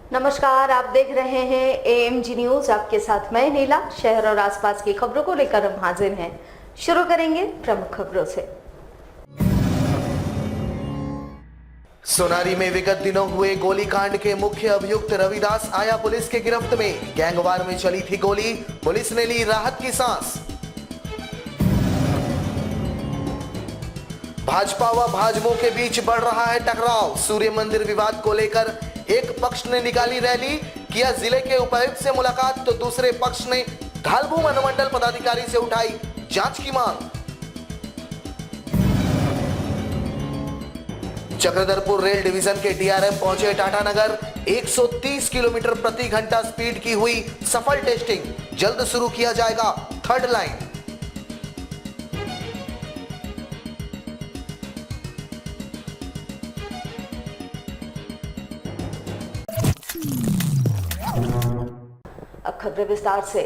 नमस्कार, आप देख रहे हैं AMG न्यूज। आपके साथ मैं नीला। शहर और आसपास की खबरों को लेकर हम हाजिर हैं। शुरू करेंगे प्रमुख खबरों से। सोनारी में विगत दिनों हुए गोलीकांड के मुख्य अभियुक्त रविदास आया पुलिस के गिरफ्त में। गैंगवार में चली थी गोली, पुलिस ने ली राहत की सांस। भाजपा व भाजपा के बीच बढ़ रहा है टकराव। सूर्य मंदिर विवाद को लेकर एक पक्ष ने निकाली रैली, किया जिले के उपायुक्त से मुलाकात, तो दूसरे पक्ष ने घालबू अनुमंडल पदाधिकारी से उठाई जांच की मांग। चक्रधरपुर रेल डिवीजन के DRM पहुंचे टाटानगर। 130 किलोमीटर प्रति घंटा स्पीड की हुई सफल टेस्टिंग। जल्द शुरू किया जाएगा थर्ड लाइन। अब खबरें विस्तार से।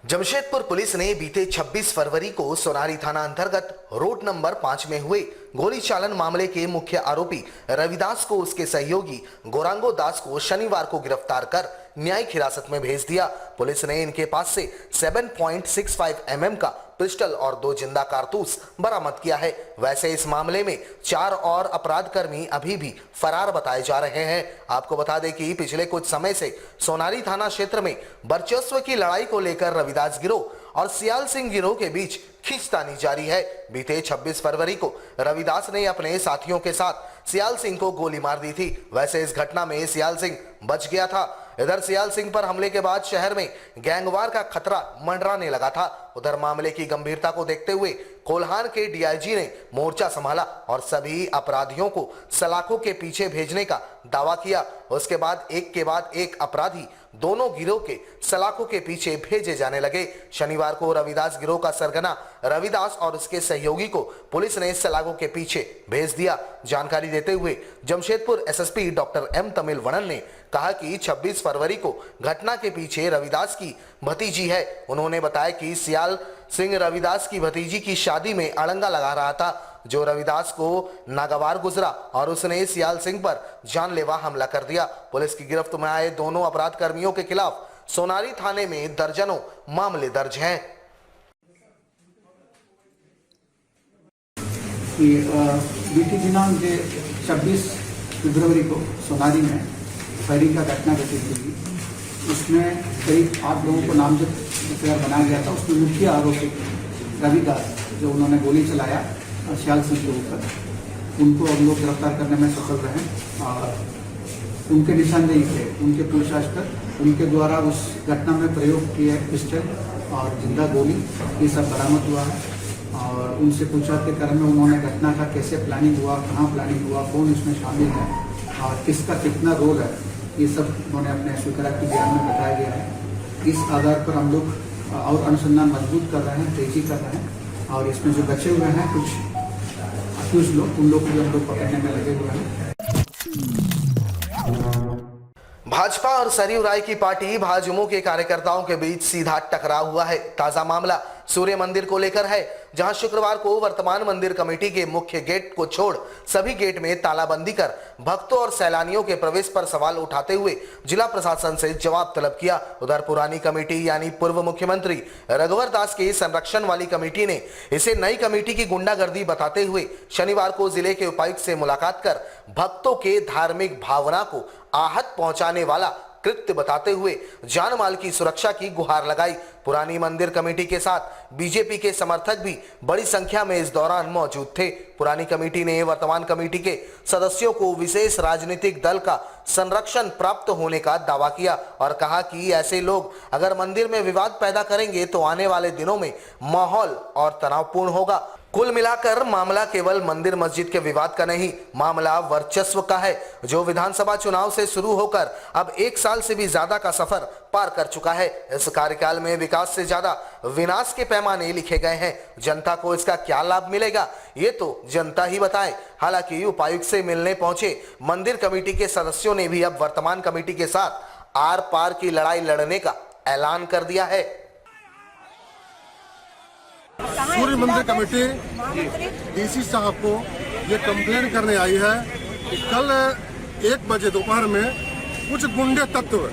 जमशेदपुर पुलिस ने बीते 26 फरवरी को सोनारी थाना अंतर्गत रोड नंबर 5 में हुए गोली चालन मामले के मुख्य आरोपी रविदास को उसके सहयोगी गौरांगो दास को शनिवार को गिरफ्तार कर न्यायिक हिरासत में भेज दिया। पुलिस ने इनके पास से 7.65 mm का पिस्टल और 2 जिंदा कारतूस बरामद किया है। वैसे इस मामले में 4 और अपराधकर्मी अभी भी फरार बताए जा रहे हैं। आपको बता दें कि पिछले कुछ समय से सोनारी थाना क्षेत्र में वर्चस्व की लड़ाई को लेकर रविदास गिरोह और सियाल सिंह गिरोह के बीच खींचतानी जारी है। बीते 26 फरवरी को रविदास ने अपने साथियों के साथ सियाल सिंह को गोली मार दी थी। वैसे इस घटना में सियाल सिंह बच गया था। इधर सियाल सिंह पर हमले के बाद शहर में गैंगवार का खतरा मंडराने लगा था। उधर मामले की गंभीरता को देखते हुए कोल्हान के DIG ने मोर्चा संभाला और सभी अपराधियों को सलाखों के पीछे भेजने का दावा किया। उसके बाद एक के बाद एक अपराधी दोनों गिरोह के सलाखों के पीछे भेजे जाने लगे। शनिवार को रविदास गिरोह का सरगना रविदास और उसके सहयोगी को पुलिस ने सलाखों के पीछे भेज दिया। जानकारी देते हुए जमशेदपुर SSP डॉक्टर M तमिलवणन ने कहा कि 26 फरवरी को घटना के पीछे रविदास की भतीजी है। उन्होंने बताया कि सियाल सिंह रविदास की भतीजी की शादी में अड़ंगा लगा रहा था, जो रविदास को नागवार गुजरा और उसने सियाल सिंह पर जानलेवा हमला कर दिया। पुलिस की गिरफ्त में आए दोनों अपराध कर्मियों के खिलाफ सोनारी थाने में दर्जनों मामले दर्ज हैं। बीती दिनांक 26 फरवरी को सोनारी में फायरिंग का घटना घटित हुई। उसमें करीब 8 लोगों को नामजद FIR बनाया गया था। उसमें मुख्य आरोपी रविदास, जो उन्होंने गोली चलाया सियाल सिंह के ऊपर, उनको हम लोग गिरफ्तार करने में सफल रहे और उनके निशानदेही थे उनके पूछताछ कर उनके द्वारा उस घटना में प्रयोग किए पिस्टल और जिंदा गोली ये सब बरामद हुआ है। और उनसे पूछताछ के क्रम में उन्होंने घटना का कैसे प्लानिंग हुआ, कहाँ प्लानिंग हुआ, कौन इसमें शामिल है और किसका कितना रोल है, ये सब उन्होंने अपने स्वीकारोक्ति बयान में बताया गया है। इस आधार पर हम लोग और अनुसंधान मजबूत कर रहे हैं, तेजी कर रहे हैं और इसमें जो बचे हुए हैं कुछ अक्यूज लोग, उन लोग को भी हम लोग पकड़ने में लगे हुए हैं। भाजपा और सरयू राय की पार्टी भाजपा के कार्यकर्ताओं के बीच सीधा टकराव हुआ है। ताजा मामला सूर्य मंदिर को लेकर है, जहां शुक्रवार को वर्तमान मंदिर कमेटी के मुख्य गेट को छोड़ सभी गेट में तालाबंदी कर भक्तों और सैलानियों के प्रवेश पर सवाल उठाते हुए जिला प्रशासन से जवाब तलब किया। उधर पुरानी कमेटी यानी पूर्व मुख्यमंत्री रघुवर दास की संरक्षण वाली कमेटी ने इसे नई कमेटी की गुंडागर्दी बताते हुए शनिवार को जिले के उपायुक्त से मुलाकात कर भक्तों के धार्मिक भावना को आहत पहुंचाने वाला कृत्य बताते हुए जान माल की सुरक्षा की गुहार लगाई। पुरानी मंदिर कमेटी के साथ बीजेपी के समर्थक भी बड़ी संख्या में इस दौरान मौजूद थे। पुरानी कमेटी ने वर्तमान कमेटी के सदस्यों को विशेष राजनीतिक दल का संरक्षण प्राप्त होने का दावा किया और कहा कि ऐसे लोग अगर मंदिर में विवाद पैदा करेंगे तो आने वाले दिनों में माहौल और तनावपूर्ण होगा। कुल मिलाकर मामला केवल मंदिर मस्जिद के विवाद का नहीं, मामला वर्चस्व का है, जो विधानसभा चुनाव से शुरू होकर अब 1 साल से भी ज्यादा का सफर पार कर चुका है। इस कार्यकाल में विकास से ज्यादा विनाश के पैमाने लिखे गए हैं। जनता को इसका क्या लाभ मिलेगा, ये तो जनता ही बताए। हालांकि उपायुक्त से मिलने पहुंचे मंदिर कमेटी के सदस्यों ने भी अब वर्तमान कमेटी के साथ आर पार की लड़ाई लड़ने का ऐलान कर दिया है। सूर्य मंदिर कमेटी DC साहब को ये कंप्लेन करने आई है कि कल 1 बजे दोपहर में कुछ गुंडे तत्व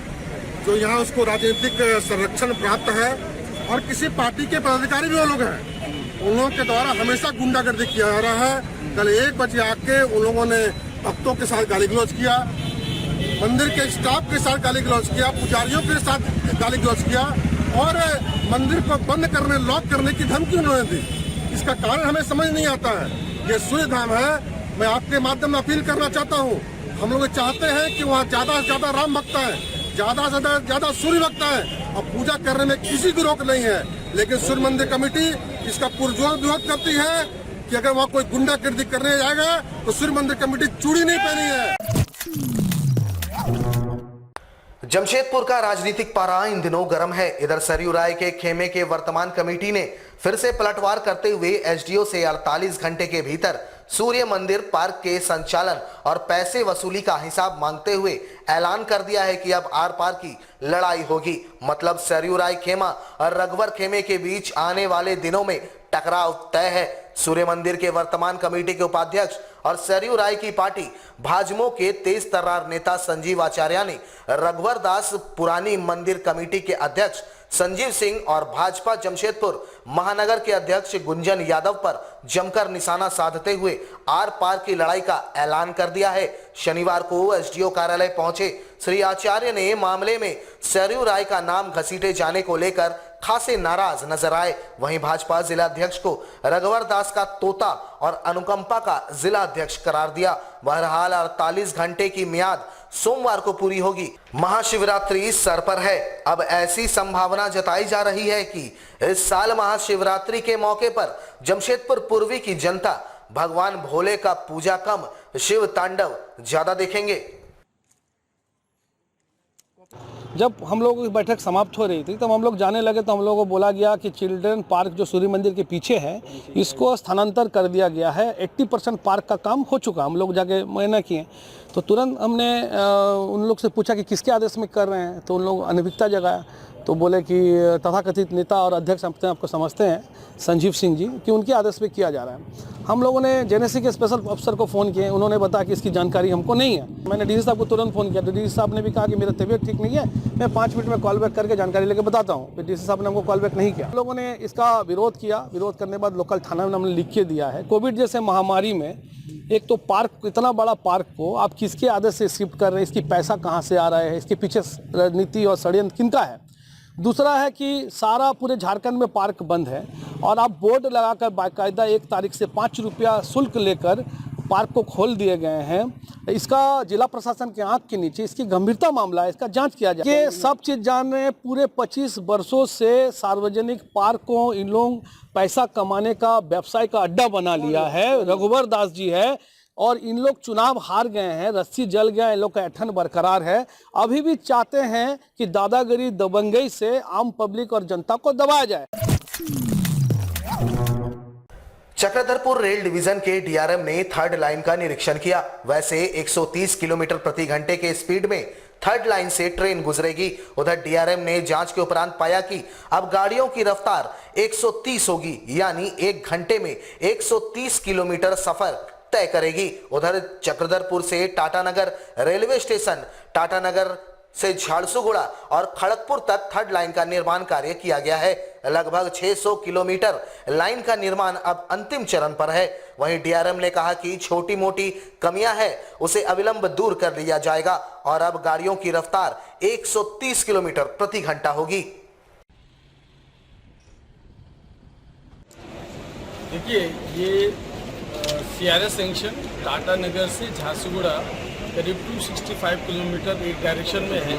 जो यहाँ उसको राजनीतिक संरक्षण प्राप्त है और किसी पार्टी के पदाधिकारी भी वो लोग हैं, उन लोगों के द्वारा हमेशा गुंडागर्दी किया जा रहा है। कल 1 बजे आके उन लोगों ने भक्तों के साथ गाली गलौज किया, मंदिर के स्टाफ के साथ गाली गलौज किया, पुजारियों के साथ गाली गलौज किया और मंदिर को बंद करने, लॉक करने की धमकी उन्होंने दी। इसका कारण हमें समझ नहीं आता है। ये सूर्य धाम है, मैं आपके माध्यम में अपील करना चाहता हूँ, हम लोग चाहते हैं कि वहाँ ज्यादा से ज्यादा राम भक्त है, ज्यादा से ज्यादा सूर्य भक्त है और पूजा करने में किसी की रोक नहीं है। लेकिन सूर्य मंदिर कमेटी इसका पुरजोर विरोध करती है कि अगर वहाँ कोई गुंडागर्दी करने जाएगा तो सूर्य मंदिर कमेटी चूड़ी नहीं पहनी है। जमशेदपुर का राजनीतिक पारा इन दिनों गर्म है। इधर सरयू राय के खेमे के वर्तमान कमेटी ने फिर से पलटवार करते हुए एसडीओ से 48 घंटे के भीतर सूर्य मंदिर पार्क के संचालन और पैसे वसूली का हिसाब मांगते हुए ऐलान कर दिया है कि अब आर पार की लड़ाई होगी। मतलब सरयू राय खेमा और रघुवर खेमे के बीच आने वाले दिनों में टकराव तय है। सूर्य मंदिर के वर्तमान कमेटी के उपाध्यक्ष और सरयू राय की पार्टी भाजपा के तेज तर्रार नेता संजीव आचार्य ने रघुवर दास पुरानी मंदिर कमेटी के अध्यक्ष संजीव सिंह और भाजपा जमशेदपुर महानगर के अध्यक्ष गुंजन यादव पर जमकर निशाना साधते हुए आर पार की लड़ाई का ऐलान कर दिया है। शनिवार को एसडीओ कार्यालय पहुंचे श्री आचार्य ने मामले में सरयू राय का नाम घसीटे जाने को लेकर खासे नाराज नजर आए। वहीं भाजपा जिला अध्यक्ष को रघुवर दास का तोता और अनुकंपा का जिला अध्यक्ष करार दिया। बहरहाल 48 घंटे की मियाद सोमवार को पूरी होगी। महाशिवरात्रि सर पर है। अब ऐसी संभावना जताई जा रही है कि इस साल महाशिवरात्रि के मौके पर जमशेदपुर पूर्वी की जनता भगवान भोले का पूजा कम शिव तांडव ज्यादा देखेंगे। जब हम लोगों की बैठक समाप्त हो रही थी तब हम लोग जाने लगे तो हम लोगों को बोला गया कि चिल्ड्रन पार्क जो सूर्य मंदिर के पीछे है इसको स्थानांतर कर दिया गया है। 80% पार्क का काम हो चुका। हम लोग जाके मुआयना किए तो तुरंत हमने उन लोग से पूछा कि किसके आदेश में कर रहे हैं, तो उन लोग अनभिज्ञता जगाया। तो बोले कि तथाकथित नेता और अध्यक्ष अपने आपको समझते हैं संजीव सिंह जी कि उनके आदेश पे किया जा रहा है। हम लोगों ने जेनेसी के स्पेशल अफसर को फ़ोन किए, उन्होंने बताया कि इसकी जानकारी हमको नहीं है। मैंने डीसी साहब को तुरंत फ़ोन किया तो डीसी साहब ने भी कहा कि मेरा तबीयत ठीक नहीं है, मैं 5 मिनट में कॉल बैक करके जानकारी लेके बताता हूँ। फिर डीसी साहब ने हमको कॉल बैक नहीं किया। हम लोगों ने इसका विरोध किया। विरोध करने के बाद लोकल थाना में हमने लिख के दिया है। कोविड जैसे महामारी में एक तो पार्क, इतना बड़ा पार्क को आप किसके आदेश से शिफ्ट कर रहे हैं, इसकी पैसा कहाँ से आ रहा है, इसके पीछे रणनीति और षड्यंत्र किनका है। दूसरा है कि सारा पूरे झारखंड में पार्क बंद है और आप बोर्ड लगाकर बाकायदा 1 तारीख से 5 रुपया शुल्क लेकर पार्क को खोल दिए गए हैं। इसका जिला प्रशासन के आंख के नीचे इसकी गंभीरता मामला है, इसका जांच किया जाए। ये सब चीज़ जान रहे हैं। पूरे 25 वर्षों से सार्वजनिक पार्क को इन लोग पैसा कमाने का व्यवसाय का अड्डा बना लिया है। रघुवर दास जी है और इन लोग चुनाव हार गए हैं, रस्सी जल गया, इन लोग का ऐंठन बरकरार है। अभी भी चाहते हैं कि दादागिरी दबंगई से आम पब्लिक और जनता को दबाया जाए। चक्रधरपुर रेल डिवीजन के डीआरएम ने 3rd लाइन का निरीक्षण किया। वैसे 130 किलोमीटर प्रति घंटे के स्पीड में 3rd लाइन से ट्रेन गुजरेगी। उधर डीआरएम ने जांच के उपरांत पाया कि अब गाड़ियों की रफ्तार 130 होगी, यानी 1 घंटे में 130 किलोमीटर सफर तय करेगी। उधर चक्रधरपुर से टाटानगर रेलवे स्टेशन, टाटानगर से झारसुगुड़ा और खड़गपुर तक 3rd लाइन का निर्माण कार्य किया गया है। लगभग 600 किलोमीटर लाइन का निर्माण अब अंतिम चरण पर है। वहीं डीआरएम ने कहा कि छोटी मोटी कमियां हैं उसे अविलंब दूर कर लिया जाएगा और अब गाड़ियों की रफ्तार 130 किलोमीटर प्रति घंटा होगी। देखिए, ये CRS सेंक्शन टाटानगर से झारसुगुड़ा करीब 265 किलोमीटर एक डायरेक्शन में है।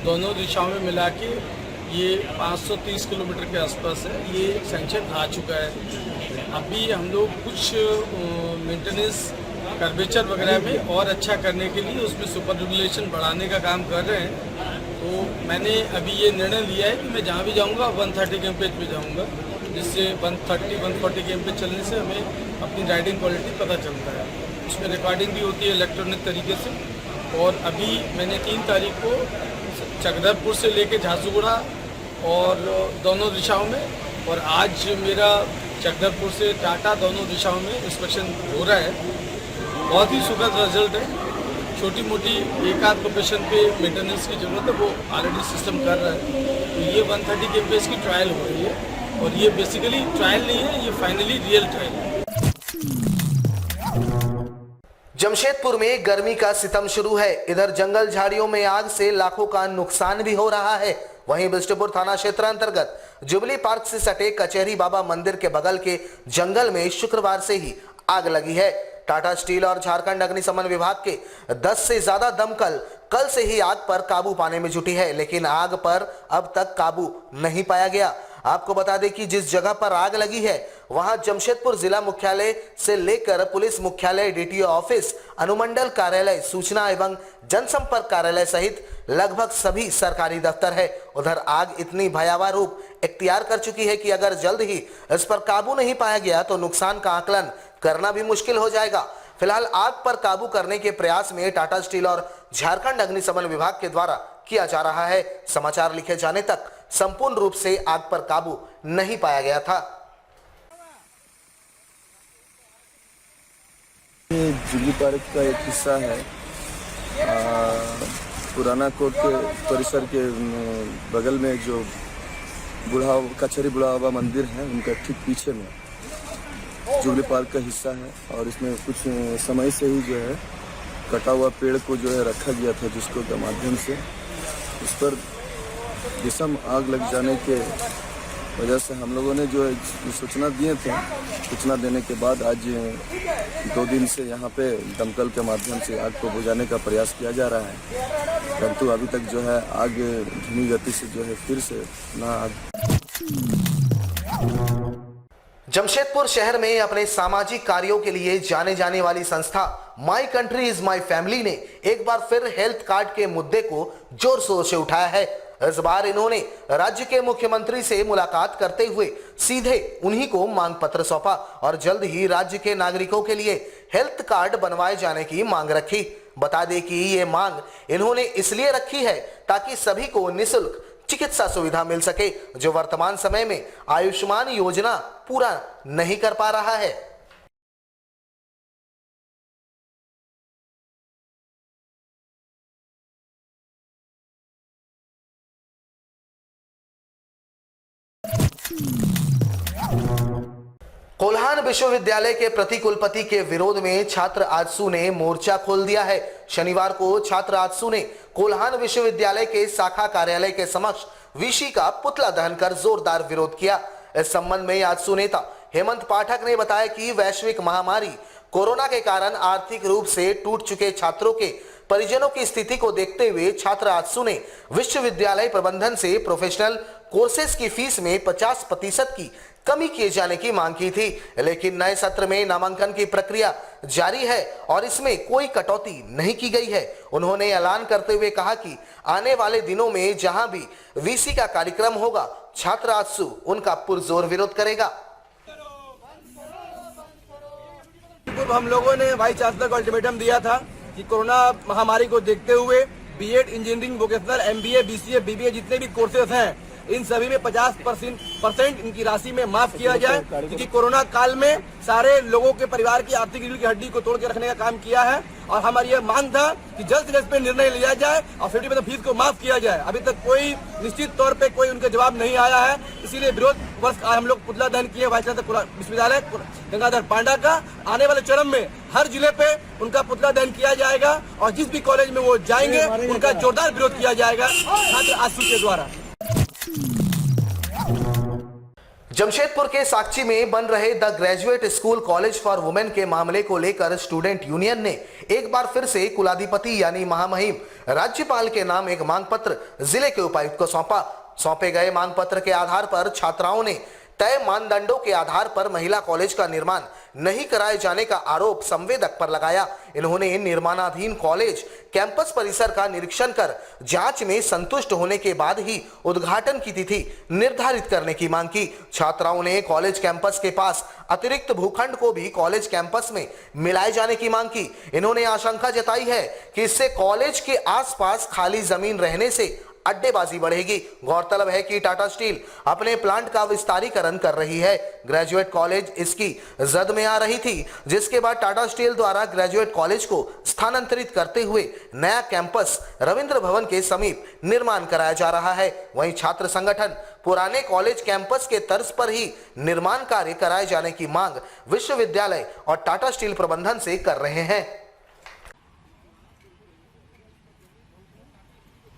दोनों दिशाओं में मिला के ये 530 किलोमीटर के आसपास है। ये सेंक्शन आ चुका है। अभी हम लोग कुछ मेंटेनेंस कर्वेचर वगैरह में और अच्छा करने के लिए उसमें सुपर रेगुलेशन बढ़ाने का काम कर रहे हैं। तो मैंने अभी ये निर्णय लिया है कि मैं जहाँ भी जाऊँगा 130 km पे जाऊँगा, जिससे 130-140 km पे चलने से हमें अपनी राइडिंग क्वालिटी पता चलता है। उसमें रिकॉर्डिंग भी होती है इलेक्ट्रॉनिक तरीके से। और अभी मैंने 3 तारीख को चक्रधरपुर से लेके झारसुगुड़ा और दोनों दिशाओं में, और आज मेरा चक्रधरपुर से टाटा दोनों दिशाओं में इंस्पेक्शन हो रहा है। बहुत ही सुखद रिजल्ट है। छोटी मोटी एक आध लोकेशन पे मेंटेनेंस की ज़रूरत है, वो ऑलरेडी सिस्टम कर रहा है। तो ये 130 kbps की ट्रायल हो रही है और ये बेसिकली ट्रायल नहीं है, ये फाइनली रियल ट्रायल है। जमशेदपुर में गर्मी का सितम शुरू है। इधर जंगल झाड़ियों में आग से लाखों का नुकसान भी हो रहा है। वहीं बिष्टुपुर थाना क्षेत्र अंतर्गत जुबली पार्क से सटे कचहरी बाबा मंदिर के बगल के जंगल में शुक्रवार से ही आग लगी है। टाटा स्टील और झारखंड अग्निशमन विभाग के 10 से ज्यादा दमकल कल से ही आग पर काबू पाने में जुटी है, लेकिन आग पर अब तक काबू नहीं पाया गया। आपको बता दें कि जिस जगह पर आग लगी है वहां जमशेदपुर जिला मुख्यालय से लेकर पुलिस मुख्यालय, डीटीओ ऑफिस, अनुमंडल कार्यालय, सूचना एवं जनसंपर्क कार्यालय सहित लगभग सभी सरकारी दफ्तर है। उधर आग इतनी भयावह रूप इख्तियार कर चुकी है कि अगर जल्द ही इस पर काबू नहीं पाया गया तो नुकसान का आकलन करना भी मुश्किल हो जाएगा। फिलहाल आग पर काबू करने के प्रयास में टाटा स्टील और झारखंड अग्निशमन विभाग के द्वारा किया जा रहा है। समाचार लिखे जाने तक संपूर्ण रूप से आग पर काबू नहीं पाया गया था। ये जुबली पार्क का एक हिस्सा है। पुराना कोर्ट के परिसर के बगल में जो कचहरी बुढ़ा बाबा मंदिर है उनका ठीक पीछे में जुबली पार्क का हिस्सा है और इसमें कुछ समय से ही जो है कटा हुआ पेड़ को जो है रखा गया था, जिसको के माध्यम से उस पर भीषण आग लग जाने के वजह से हम लोगों ने जो है सूचना दिए थे। सूचना देने के बाद आज 2 दिन से यहाँ पे दमकल के माध्यम से आग को बुझाने का प्रयास किया जा रहा है, परंतु अभी तक जो है आग धीमी गति से जो है फिर से ना आग। जमशेदपुर शहर में अपने सामाजिक कार्यों के लिए जाने जाने वाली संस्था my country is my family ने एक बार फिर हेल्थ कार्ड के मुद्दे को जोर शोर से उठाया है। इस बार इन्होंने राज्य के मुख्यमंत्री से मुलाकात करते हुए सीधे उन्हीं को मांग पत्र सौंपा और जल्द ही राज्य के नागरिकों के लिए हेल्थ कार्ड बनवाए जाने की मांग रखी। बता दें कि ये मांग इन्होंने इसलिए रखी है ताकि सभी को निःशुल्क चिकित्सा सुविधा मिल सके, जो वर्तमान समय में आयुष्मान योजना पूरा नहीं कर पा रहा है। कोल्हान विश्वविद्यालय के प्रति कुलपति के विरोध में छात्र आजसू ने मोर्चा खोल दिया है। शनिवार को छात्र आजसू ने कोल्हान विश्वविद्यालय के शाखा कार्यालय के समक्ष वीसी का पुतला दहन कर जोरदार विरोध किया। इस संबंध में आजसू नेता हेमंत पाठक ने बताया कि वैश्विक महामारी कोरोना के कारण आर्थिक रूप से टूट चुके छात्रों के परिजनों की स्थिति को देखते हुए छात्र आजसू ने विश्वविद्यालय प्रबंधन से प्रोफेशनल कोर्सेज की फीस में 50% की कमी किए जाने की मांग की थी, लेकिन नए सत्र में नामांकन की प्रक्रिया जारी है और इसमें कोई कटौती नहीं की गई है। उन्होंने ऐलान करते हुए कहा कि आने वाले दिनों में जहां भी वीसी का कार्यक्रम होगा, छात्र आजसू उनका पुरजोर विरोध करेगा। हम लोगों ने वाइस चांसलर को अल्टीमेटम दिया था कि कोरोना महामारी को देखते हुए BEd, engineering, vocational, MBA, BCA, BBA जितने भी कोर्सेज हैं इन सभी में 50% इनकी राशि में माफ किया जाए, क्योंकि कोरोना काल में सारे लोगों के परिवार की आर्थिक रीढ़ की हड्डी को तोड़ के रखने का काम किया है और हमारी यह मांग था कि जल्द से जल्द पे निर्णय लिया जाए और 50% फीस को माफ किया जाए। अभी तक कोई निश्चित तौर पे कोई उनका जवाब नहीं आया है, इसीलिए विरोध वर्ष हम लोग पुतला दहन किए वाइस चांसलर विश्वविद्यालय गंगाधर पांडा का। आने वाले चरण में हर जिले पे उनका पुतला दहन किया जाएगा और जिस भी कॉलेज में वो जाएंगे उनका जोरदार विरोध किया जाएगा छात्र आजसू के द्वारा। जमशेदपुर के साक्षी में बन रहे the graduate school college for women के मामले को लेकर स्टूडेंट यूनियन ने एक बार फिर से कुलाधिपति यानी महामहिम राज्यपाल के नाम एक मांग पत्र जिले के उपायुक्त को सौंपा। सौंपे गए मांग पत्र के आधार पर छात्राओं ने तय मानदंडों के आधार पर महिला कॉलेज का निर्माण नहीं कराए जाने का आरोप संवेदक पर लगाया। इन्होंने निर्माणाधीन कॉलेज कैंपस परिसर का निरीक्षण कर जांच में संतुष्ट होने के बाद ही उद्घाटन की तिथि निर्धारित करने की मांग की। छात्राओं ने कॉलेज कैंपस के पास अतिरिक्त भूखंड को भी कॉलेज कैंपस में मिलाए जाने की मांग की। इन्होंने आशंका जताई है कि इससे कॉलेज के आसपास खाली जमीन रहने से अड्डेबाजी बढ़ेगी। गौरतलब है कि टाटा स्टील अपने प्लांट का विस्तारीकरण कर रही है। ग्रेजुएट कॉलेज इसकी जद में आ रही थी, जिसके बाद टाटा स्टील द्वारा ग्रेजुएट कॉलेज को स्थानांतरित करते हुए नया कैंपस रविंद्र भवन के समीप निर्माण कराया जा रहा है। वहीं छात्र संगठन पुराने कॉलेज कैंपस के तर्ज पर ही निर्माण कार्य कराए जाने की मांग विश्वविद्यालय और टाटा स्टील प्रबंधन से कर रहे हैं।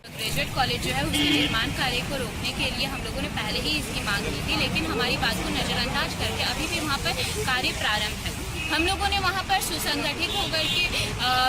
ग्रेजुएट कॉलेज जो है उसके निर्माण कार्य को रोकने के लिए हम लोगों ने पहले ही इसकी मांग की थी, लेकिन हमारी बात को नज़रअंदाज करके अभी भी वहाँ पर कार्य प्रारंभ है। हम लोगों ने वहाँ पर सुसंगठित होकर के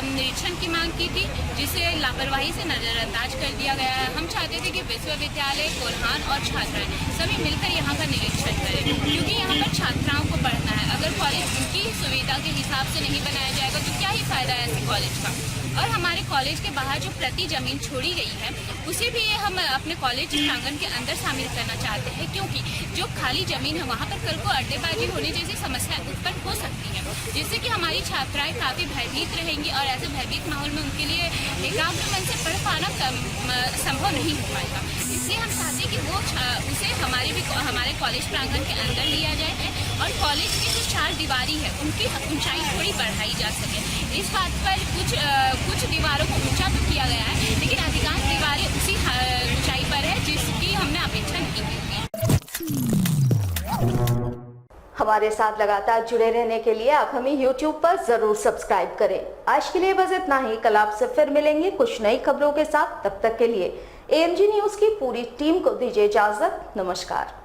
निरीक्षण की मांग की थी, जिसे लापरवाही से नज़रअंदाज कर दिया गया है। हम चाहते थे कि विश्वविद्यालय, कोल्हान और छात्राएं सभी मिलकर यहाँ का निरीक्षण करें, क्योंकि यहाँ पर छात्राओं को पढ़ना है। अगर कॉलेज उनकी सुविधा के हिसाब से नहीं बनाया जाएगा तो क्या ही फायदा है ऐसे कॉलेज का। और हमारे कॉलेज के बाहर जो प्रति जमीन छोड़ी गई है उसे भी हम अपने कॉलेज प्रांगण के अंदर शामिल करना चाहते हैं, क्योंकि जो खाली जमीन है वहाँ पर कल को अड्डेबाजी होने जैसी समस्याएं उत्पन्न हो सकती है, जिससे कि हमारी छात्राएं काफ़ी भयभीत रहेंगी और ऐसे भयभीत माहौल में उनके लिए एकाग्र मन से पढ़ पाना संभव नहीं हो पाएगा। इसलिए हम चाहते हैं कि वो उसे हमारे कॉलेज प्रांगण के अंदर लिया जाए और कॉलेज की जो 4 दीवारी है उनकी ऊंचाई थोड़ी बढ़ाई जा सके। इस बात पर कुछ दीवारों को ऊंचा तो किया गया है, लेकिन अधिकांश दीवारें उसी ऊंचाई पर है जिसकी हमने अपेक्षा नहीं की थी। हमारे साथ लगातार जुड़े रहने के लिए आप हमें YouTube पर जरूर सब्सक्राइब करें। आज के लिए बस इतना ही। कल आपसे फिर मिलेंगे कुछ नई खबरों के साथ। तब तक के लिए AMG न्यूज की पूरी टीम को दीजिए इजाजत। नमस्कार।